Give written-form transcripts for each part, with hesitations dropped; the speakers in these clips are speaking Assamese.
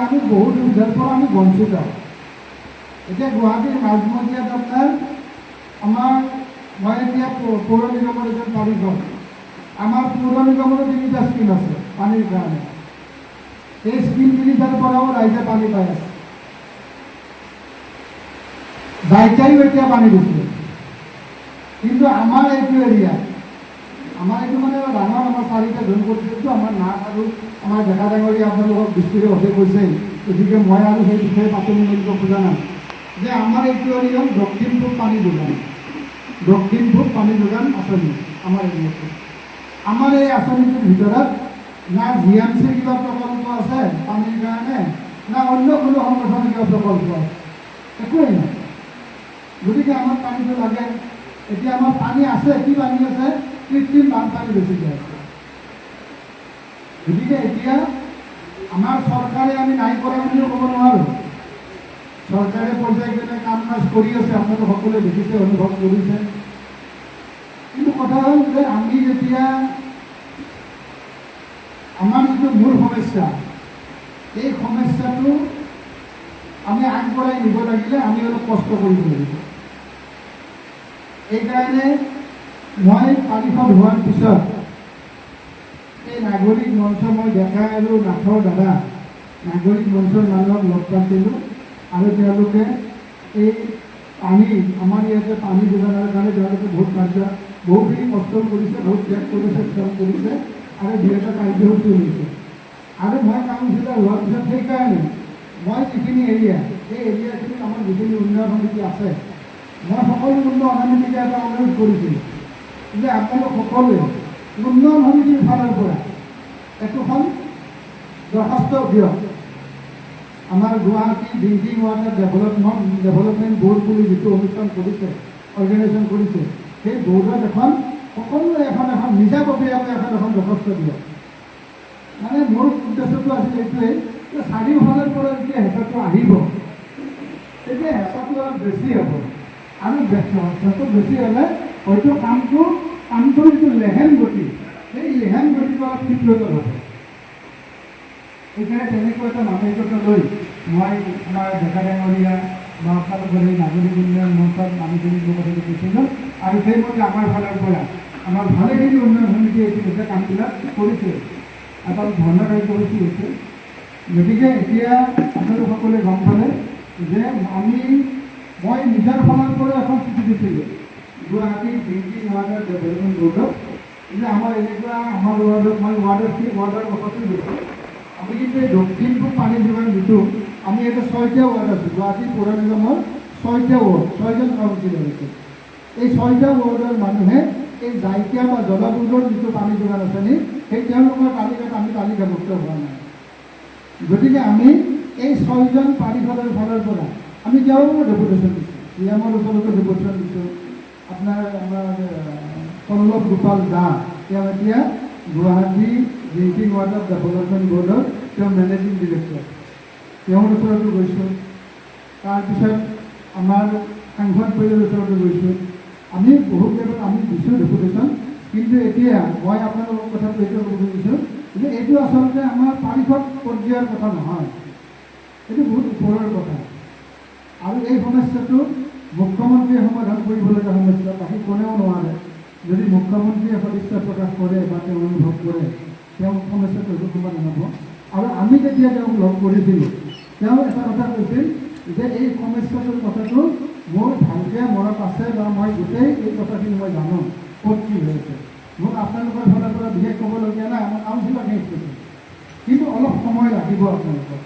আমি বহু সুবিধাৰ পৰা আমি বঞ্চিত। এতিয়া গুৱাহাটীৰ মাজমজিয়াত আপোনাৰ আমাৰ মই এতিয়া পৌৰ নিগমৰ এজন কাৰিকৰ, আমাৰ পৌৰ নিগমৰো 3টা স্কিম আছে পানীৰ কাৰণে। এই স্কিম 3টাৰ পৰাও ৰাইজে পানী পাই আছে। জাইকাইও এতিয়া পানী দিছে, কিন্তু আমাৰ এইটো এৰিয়া, আমাৰ এইটো মানে ডাঙৰ আমাৰ 4টা জন কৰিছিলো, আমাৰ নাক আৰু আমাৰ ডেকা ডাঙৰীয়া আপোনালোকক দৃষ্টিৰে অধে কৈছে, গতিকে মই আৰু সেই বিষয়ে পাতনি মেলিব খোজা নাই যে আমাৰ এইটো এৰিয়াত দক্ষিণ পূব পানী যোগান, দক্ষিণ পূব পানী যোগান আঁচনি আমাৰ এৰিয়াটো। আমাৰ এই আঁচনিটোৰ ভিতৰত না GMC কিবা প্ৰকল্প আছে পানীৰ কাৰণে, না অন্য কোনো সংগঠনৰ কিবা প্ৰকল্প আছে, একোৱেই নাই। গতিকে আমাৰ পানীটো লাগে। এতিয়া আমাৰ পানী আছে, কি পানী আছে? কৃত্ৰিম বানপানী বেছিকৈ আছে। গতিকে এতিয়া আমাৰ চৰকাৰে আমি নাই কৰা বুলিও ক'ব নোৱাৰোঁ। চৰকাৰে পৰ্যায়ক্ৰমে কাম কাজ কৰি আছে, আপোনালোকে সকলোৱে দেখিছে, অনুভৱ কৰিছে। কিন্তু কথা হ'ল যে আমি যেতিয়া আমাৰ যিটো মূল সমস্যা, এই সমস্যাটো আমি আগবঢ়াই নিব লাগিলে আমি অলপ কষ্ট কৰিব লাগিব। এইকাৰণে মই পানীখন হোৱাৰ পিছত এই নাগৰিক মঞ্চ, মই ডেকা আৰু নাথৰ দ্বাৰা নাগৰিক মঞ্চৰ মানুহক লগ পাইছিলোঁ আৰু তেওঁলোকে এই পানী আমাৰ ইয়াতে পানী যোগানৰ কাৰণে তেওঁলোকে বহুখিনি কষ্ট কৰিছে, বহুত ত্যাগ কৰিছে, শ্ৰম কৰিছে আৰু 2টা কাৰ্যসূচী লৈছে। আৰু মই কাউন্সিলৰ হোৱাৰ পিছত সেইকাৰণে মই যিখিনি এৰিয়া, সেই এৰিয়াখিনিত আমাৰ যিখিনি উন্নয়ন সমিতি আছে, মই সকলো উন্নয়ন সমিতিকে এটা অনুৰোধ কৰিছিলোঁ যে আপোনালোক সকলোৱে উন্নয়ন সমিতিৰ ফালৰ পৰা একোখন দৰখাস্ত দিয়ক। আমাৰ Guwahati drinking water development board বুলি যিটো অনুষ্ঠান কৰিছে, অৰ্গেনাইজেশ্যন কৰিছে, সেই বোৰ্ডত সকলোৱে এখন নিজাববীয়াকৈ এখন দৰখাস্ত দিয়ক। মানে মোৰ উদ্দেশ্যটো আছিল এইটোৱেই যে চাৰিওফালৰ পৰা যেতিয়া হেঁচাটো আহিব, তেতিয়া হেঁচাটো অলপ বেছি হ'ব, আৰু হেঁচাটো বেছি হ'লে হয়তো কামটোৰ যিটো লেহেন গতি, সেই লেহেন গতিটো অলপ তীব্ৰতৰ হ'ব। সেইকাৰণে তেনেকুৱা এটা মানসিকতা লৈ মই আমাৰ ডেকা ডাঙৰীয়া বা আপোনালোকৰ এই নাগৰিক উন্নয়ন মঞ্চত মানুহখিনিক কথাটো কৈছিলোঁ, আৰু সেইমতে আমাৰ ফালৰ পৰা আমাৰ ভালেখিনি উন্নয়ন সমিতিয়ে ইতিমধ্যে কামবিলাক কৰিছে, এটা ধৰণৰ কাৰ্যসূচী হৈছে। গতিকে এতিয়া আপোনালোক সকলোৱে গম পালে যে মই নিজৰ ফালৰ পৰা এখন চিঠি দিছিলোঁ গুৱাহাটী ড্ৰিংকিং ৱাটাৰ ডেভেলপমেণ্ট বোৰ্ডত, যে আমাৰ এনেকুৱা আমাৰ ৱাৰ্ডত, মই ৱাৰ্ডৰ কথাটো দিছোঁ। আমি কিন্তু এই দক্ষিণ পূব পানী যোগান যিটো, আমি এটা 6টা ৱাৰ্ড আছোঁ, গুৱাহাটী পৌৰ নিগমৰ 6টা ৱাৰ্ড, 6জন কাউন্সিলৰ আছে। এই 6টা ৱাৰ্ডৰ মানুহে এই জাইকা বা জলবোৰ্ডৰ যিটো পানী যোগান আঁচনি, সেই তেওঁলোকৰ তালিকাত আমি তালিকাভুক্ত হোৱা নাই। গতিকে আমি এই 6জন পাৰিষদৰ ফালৰ পৰা আমি তেওঁৰো ডেপুটেশ্যন দিছোঁ, CMৰ ওচৰতো ডেপুটেশ্যন দিছোঁ। আমাৰ পল্লৱ গোপাল দাস, তেওঁ এতিয়া গুৱাহাটী ড্ৰিংকিং ৱাটাৰ ডেভেলপমেণ্ট বোৰ্ডৰ তেওঁ মেনেজিং ডিৰেক্টৰ, তেওঁৰ ওচৰতো গৈছোঁ। তাৰপিছত আমাৰ সাংসদ পৰিয়ালৰ ওচৰতো গৈছোঁ। আমি বহুত জেগাত আমি দিছোঁ ডেপুটেশ্যন, কিন্তু এতিয়া মই আপোনালোকৰ কথাটো এইটো ক'ব খুজিছোঁ যে এইটো আচলতে আমাৰ পাৰিষদ পৰ্যায়ৰ কথা নহয়, এইটো বহুত ওপৰৰ কথা। আৰু এই সমস্যাটো মুখ্যমন্ত্ৰীয়ে সমাধান কৰিবলগীয়া সমস্যা, বাকী কোনেও নোৱাৰে। যদি মুখ্যমন্ত্ৰীয়ে সদিচ্ছা প্ৰকাশ কৰে বা তেওঁ অনুভৱ কৰে, তেওঁ সমস্যাটো সমাধান হ'ব। আৰু আমি যেতিয়া তেওঁক লগ কৰিছিলোঁ, তেওঁ এটা কথা কৈছিল যে এই সমস্যাটোৰ কথাটো মোৰ ভালকৈ মনত আছে বা মই গোটেই এই কথাখিনি মই জানো ক'ত কি হৈ আছে। মোক আপোনালোকৰ ফালৰ পৰা বিশেষ ক'বলগীয়া নাই, আমাৰ কাউন্সিলৰ শেষ কৈছে, কিন্তু অলপ সময় লাগিব আপোনালোকক।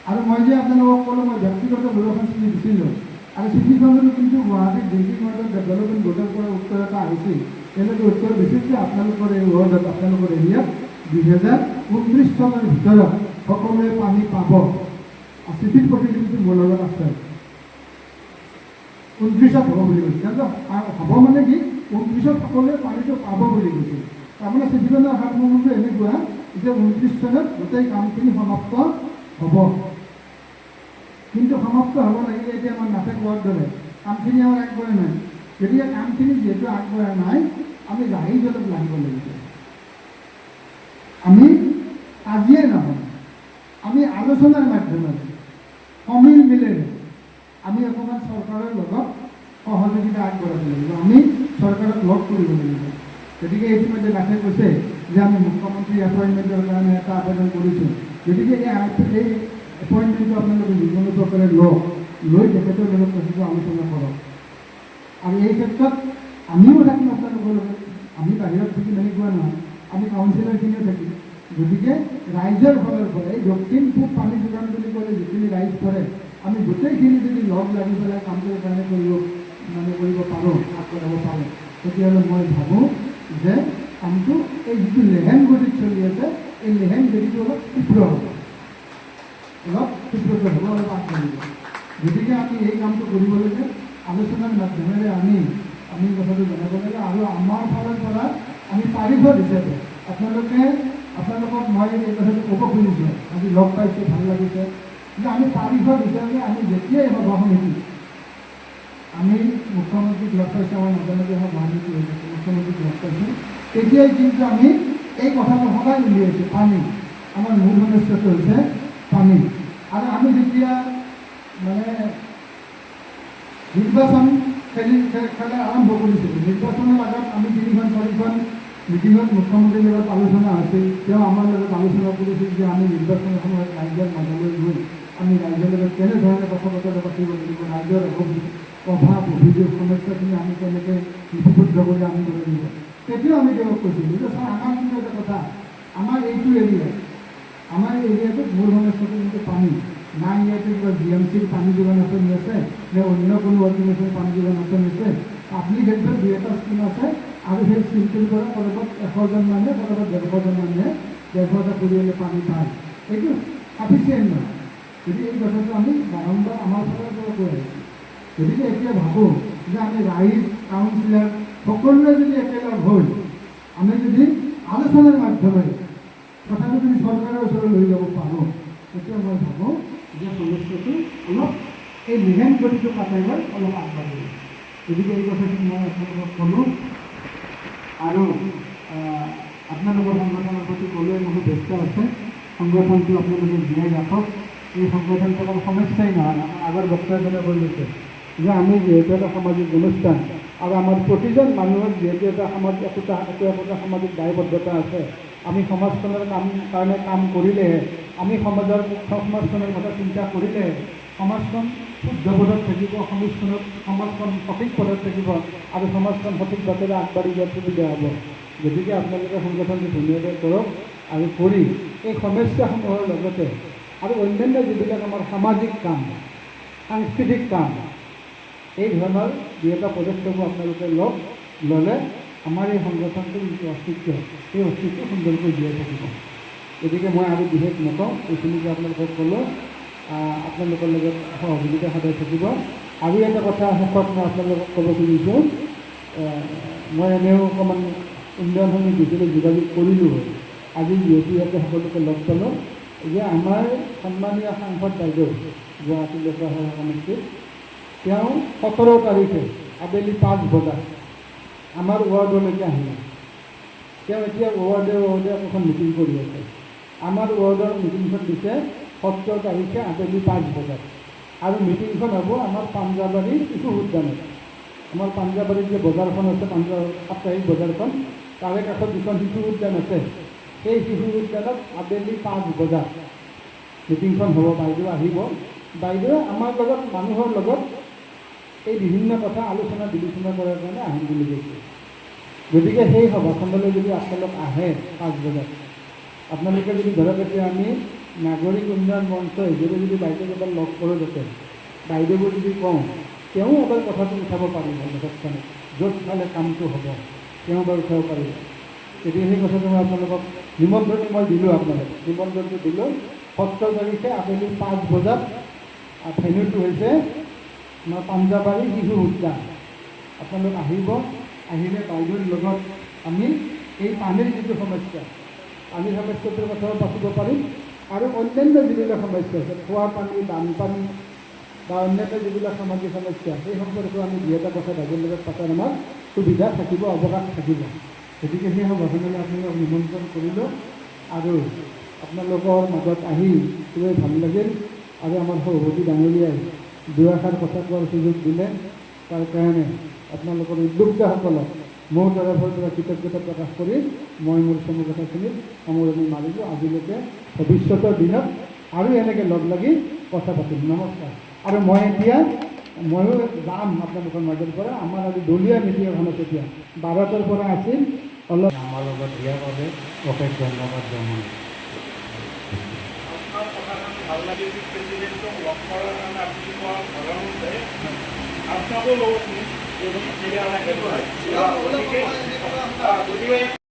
আৰু মই যে আপোনালোকক ক'লোঁ, মই ব্যক্তিগত এখন চিঠি দিছিলোঁ, আৰু চিঠিখনতো কিন্তু গুৱাহাটী ড্ৰিংকিং ৱাটাৰ ডেভেলপমেণ্ট বোৰ্ডৰ পৰা উত্তৰ এটা আহিছিল। তেওঁলোকে উত্তৰ দিছিল যে আপোনালোকৰ এই ৱাৰ্ডত, আপোনালোকৰ এৰিয়াত 2029 চনৰ ভিতৰত সকলোৱে পানী পাব। চিঠিৰ প্ৰতিলিপিটো মোৰ লগত আছে। 29ত হ'ব বুলি কৈছে, হ'ব মানে কি 29ত সকলোৱে পানীটো পাব বুলি কৈছিল। তাৰমানে চিঠিখনৰ সাৰমৰ্মটো এনেকুৱা যে 29 চনত গোটেই কামখিনি সমাপ্ত হ'ব। কিন্তু সমাপ্ত হ'ব লাগিলে এতিয়া আমাৰ নাথে কোৱাৰ দৰে কামখিনি আমাৰ আগবঢ়া নাই। গতিকে কামখিনি যিহেতু আগবঢ়া নাই, আমি লাহি জলক লাগিব লাগিব। আমি আজিয়ে নহয়, আমি আলোচনাৰ মাধ্যমেৰে সমিল মিলেৰে আমি অকণমান চৰকাৰৰ লগত সহযোগিতা আগবঢ়াব লাগিব, আমি চৰকাৰক লগ কৰিব লাগিব। গতিকে ইতিমধ্যে দাসে কৈছে যে আমি মুখ্যমন্ত্ৰী এপইণ্টমেণ্টৰ কাৰণে এটা আবেদন কৰিছোঁ। গতিকে এই এপইণ্টমেণ্টটো আপোনালোকে যিকোনো প্ৰকাৰে লৈ তেখেতৰ লগত কথাটো আলোচনা কৰক। আৰু এই ক্ষেত্ৰত আমিও থাকিম আপোনালোকৰ লগত, আমি বাহিৰত থাকিম এনেকুৱা নহয়, আমি কাউন্সিলৰখিনিও থাকিম। গতিকে ৰাইজৰ ফালৰ পৰা এই দক্ষিণ পূব পানী যোগান বুলি ক'লে যিখিনি ৰাইজ পৰে, আমি গোটেইখিনি যদি লগ লাগি পেলাই কামটোৰ কাৰণে কৰিব পাৰোঁ, আগবঢ়াব পাৰোঁ, তেতিয়াহ'লে মই ভাবোঁ যে কামটো এই যিটো লেহেম গতিত চলি আছে, এই লেহেম গতিটো অলপ তীব্ৰ হ'ব, অলপ তীব্ৰতৰ হ'ব, অলপ আগবাঢ়িব। গতিকে আমি এই কামটো কৰিবলৈকে আলোচনাৰ মাধ্যমেৰে আমি কথাটো জনাব লাগে। আৰু আমাৰ ফালৰ পৰা আমি পাৰিষদ হিচাপে আপোনালোকক মই এই কথাটো ক'ব খুজিছোঁ, আজি লগ পাইছোঁ, ভাল লাগিছে যে আমি পাৰিষদ হিচাপে আমি যেতিয়াই সভা সমিতি আমি মুখ্যমন্ত্ৰীক লগ পাইছোঁ, আমাৰ নজনাকৈ সভা সমিতি হৈ গৈছে, মুখ্যমন্ত্ৰীক লগ পাইছোঁ, তেতিয়াই কিন্তু আমি এই কথাটো সদায় উলিয়াইছোঁ, পানী। আমাৰ মূল সমস্যাটো হৈছে পানী। আৰু আমি যেতিয়া নিৰ্বাচন খেলা আৰম্ভ কৰিছিলোঁ, নিৰ্বাচনৰ আগত আমি 3-4খন মিটিঙত মুখ্যমন্ত্ৰীৰ লগত আলোচনা হৈছিল। তেওঁ আমাৰ লগত আলোচনা কৰিছিল যে আমি নিৰ্বাচনৰ সময়ত ৰাইজৰ মাজলৈ গৈ আমি ৰাইজৰ লগত কেনেধৰণে কথা বতৰা পাতিব লাগিব, ৰাইজৰ অভাৱ অভিযোগ সমস্যাখিনি আমি কেনেকৈ লিপিবদ্ধ কৰি আনিব লাগিব। তেতিয়াও আমি তেওঁক কৈছিলোঁ যে ছাৰ, আমাৰ কিন্তু এটা কথা, আমাৰ এইটো এৰিয়াটোত মূল সমস্যাটো কিন্তু পানী নাই। ইয়াতে কিবা GMCৰ পানী যোগান আঁচনি আছে নে অন্য কোনো অৰ্গেনাইজেশ্যনৰ পানী যোগান আঁচনি আছে, পাব্লিক হেল্থৰ 2-এটা স্কিম আছে, আৰু সেই স্কিমটোৰ পৰা ক'ৰবাত 100জন মানুহে, ক'ৰবাত 150জন মানুহে 150টা পৰিয়ালে পানী পায়। এইটো সাফিচিয়েণ্ট নহয়। গতিকে এই কথাটো আমি বাৰম্বাৰ আমাৰ ফালৰ পৰা কৈ আহিছোঁ। গতিকে এতিয়া ভাবোঁ যে আমি ৰাইজ, কাউন্সিলাৰ সকলোৱে যদি একেলগ হৈ আমি যদি আলোচনাৰ মাধ্যমেৰে কথাটো যদি চৰকাৰৰ ওচৰলৈ লৈ যাব পাৰোঁ, তেতিয়া মই ভাবোঁ যে সমস্যাটো অলপ এই লেহেম গতিটো কাটাইবাৰ অলপ আগবাঢ়িব। গতিকে এই কথাখিনি মই আপোনালোকক ক'লোঁ। আৰু আপোনালোকৰ সংগঠনৰ প্ৰতি ক'লোৱে বহুত ব্যস্ত আছে। সংগঠনটো আপোনালোকে জীয়াই ৰাখক। এই সংগঠনটো অকল সমস্যাই নহয়, আমাৰ আগৰ বক্তাজনে কৈ গৈছে যে আমি যিহেতু এটা সামাজিক অনুষ্ঠান, আৰু আমাৰ প্ৰতিজন মানুহৰ যিহেতু একোটা সামাজিক দায়বদ্ধতা আছে। আমি সমাজখনৰ কাৰণে কাম কৰিলেহে, আমি সমাজখনৰ কথা চিন্তা কৰিলেহে সমাজখন শুদ্ধ পথত থাকিব, সমাজখন সঠিক পথত থাকিব, আৰু সমাজখন সঠিক বাটেৰে আগবাঢ়ি যোৱাত সুবিধা হ'ব। গতিকে আপোনালোকে সংগঠনটো ধুনীয়াকৈ কৰক, আৰু কৰি এই সমস্যাসমূহৰ লগতে আৰু অন্যান্য যিবিলাক আমাৰ সামাজিক কাম, সাংস্কৃতিক কাম, এই ধৰণৰ 2-এটা পদক্ষেপো আপোনালোকে ল'লে আমাৰ এই সংগঠনটোৰ যিটো অস্তিত্ব, সেই অস্তিত্ব সুন্দৰকৈ জীয়াই থাকিব। গতিকে মই আৰু বিশেষ নকওঁ, এইখিনিকে আপোনালোকক ক'লোঁ। আপোনালোকৰ লগত সহযোগিতা সদায় থাকিব। আৰু এটা কথা শেষত মই আপোনালোকক ক'ব খুজিছোঁ, মই এনেও অকণমান উন্নয়ন সমিতিলৈ যোগাযোগ কৰিলোঁ হয়। আজি যিহেতু ইয়াতে সকলোকে লগ পালোঁ, যে আমাৰ সন্মানীয় সাংসদ বাইদেউ গুৱাহাটী লোকসভা সমষ্টিত, তেওঁ 17 তাৰিখে আবেলি 5 বজাত আমাৰ ৱাৰ্ডলৈকে আহিলে। তেওঁ এতিয়া ৱাৰ্ডে এখন মিটিং কৰি আছে। আমাৰ ৱাৰ্ডৰ মিটিংখন দিছে 17 তাৰিখে আবেলি 5 বজাত, আৰু মিটিংখন হ'ব আমাৰ পাঞ্জাবাৰী শিশু উদ্যানত। আমাৰ পাঞ্জাবাৰীত যে বজাৰখন আছে, সাপ্তাহিক বজাৰখন, তাৰে কাষত যিখন শিশু উদ্যান আছে, সেই শিশু উদ্যানত আবেলি 5 বজাত মিটিংখন হ'ব। বাইদেউ আহিব। বাইদেৱে আমাৰ লগত, মানুহৰ লগত এই বিভিন্ন কথা আলোচনা বিবেচনা কৰাৰ কাৰণে আহিম বুলি কৈছে। গতিকে সেই সভাখনলৈ যদি আপোনালোক আহে 5 বজাত, আপোনালোকে যদি ধৰক এতিয়া আমি নাগৰিক উন্নয়ন মঞ্চ হিচাপে যদি বাইদেউক এবাৰ লগ কৰোঁ, যাতে বাইদেউবোৰ যদি কওঁ, তেওঁ এবাৰ কথাটো উঠাব পাৰিব, যথেষ্টনে য'ত ফালে কামটো হ'ব তেওঁ এবাৰ উঠাব পাৰিব। গতিকে সেই কথাটো মই আপোনালোকক নিমন্ত্ৰণটো মই দিলোঁ, আপোনালোকক নিমন্ত্ৰণটো দিলোঁ। 17 তাৰিখে আবেলি 5 বজাত ভেন্যুটো হৈছে আমাৰ পাঞ্জাবাৰী শিশু উদ্যান। আপোনালোক আহিব। আহিলে বাইদেউৰ লগত আমি এই পানীৰ যিটো সমস্যা, পানীৰ সমস্যাটোৰ কথাও পাতিব পাৰিম, আৰু অন্যান্য যিবিলাক সমস্যা আছে, খোৱা পানী, বানপানী বা অন্যান্য যিবিলাক সামাজিক সমস্যা, সেই সম্পৰ্কেও আমি 2-এটা কথা বাইদেউৰ লগত পতাৰ আমাৰ সুবিধা থাকিব, অৱকাশ থাকিব। গতিকে সেই সভাখনলৈ আপোনালোকক নিমন্ত্ৰণ কৰিলোঁ। আৰু আপোনালোকৰ মাজত আহি খুবেই ভাল লাগিল আৰু আমাৰ সভাপতি ডাঙৰীয়াই দুআষাৰ কথা কোৱাৰ সুযোগ দিলে তাৰ কাৰণে আপোনালোকৰ উদ্যোক্তাসকলক মোৰ তৰফৰ পৰা কৃতজ্ঞতা প্ৰকাশ কৰি মই মোৰ চমু কথাখিনিত সামৰণি মাৰিলোঁ। আজিলৈকে ভৱিষ্যতৰ দিনত আৰু এনেকৈ লগ লাগি কথা পাতিম। নমস্কাৰ। আৰু মই এতিয়া ময়ো যাম আপোনালোকৰ মাজৰ পৰা। আমাৰ আজি দলীয় নীতি এখন আছে এতিয়া 12টাৰ পৰা আছিল অলপ আমাৰ লগত দিয়াৰ বাবে অশেষ ধন্যবাদ জনালোঁ। ভাল লাগিল প্ৰেচিডেণ্টক লগ কৰাৰ কাৰণে আপুনি কোৱা ধৰণতে আপোনাকো লগত গতিকে